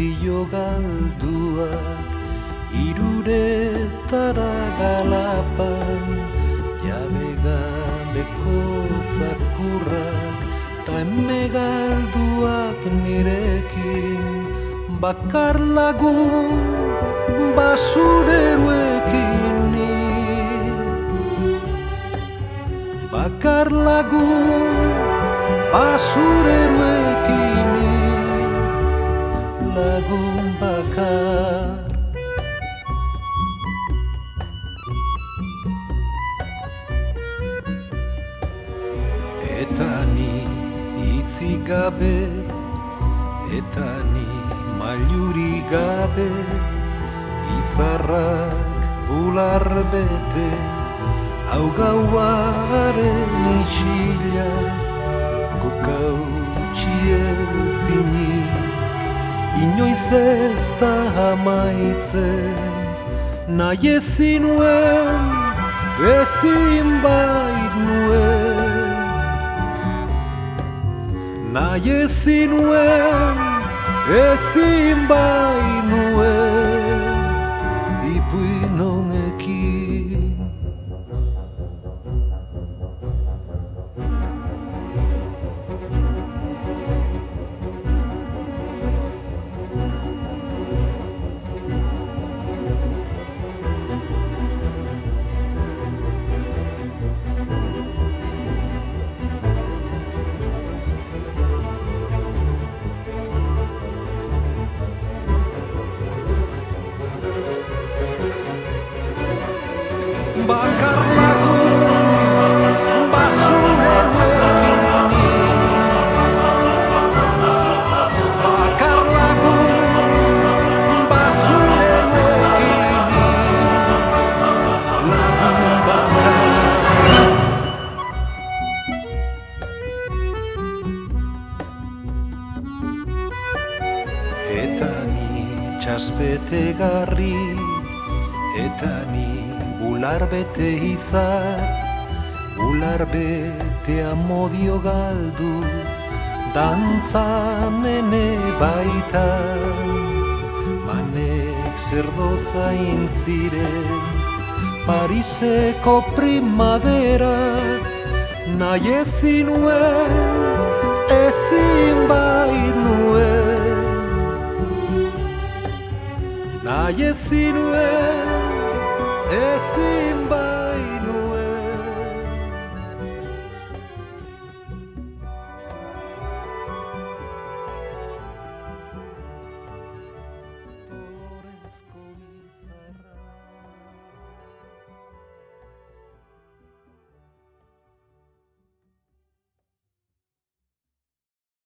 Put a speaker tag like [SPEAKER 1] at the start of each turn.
[SPEAKER 1] amodio galduak iruretara galapan, jabe gabeko zakurrak ta eme galduak nirekin, bakar lagun basureruekin ni, bakar lagun basureruekin ni, lagun bakar. Eta ni itzi gabe, eta ni mailuri gabe, izarrak bular bete, hau gauaren isila, gokautsi ezinik, inoiz ez da amaitzen, nahi ezin nuen, ezin bait nuen, nahi ezin nuen, ezin bait nuen, ipuin honekin. Bakar lagun basureruekin ni, bakar lagun basureruekin ni, lagun bakar. Eta ni txasbetegarri, eta ni bular bete izar, bular bete amodio galdu, dantza mene baitan, manek zerdo zain ziren, Pariseko primadera, nahi ezin nuen, ezin bait nuen, nahi ezin nuen,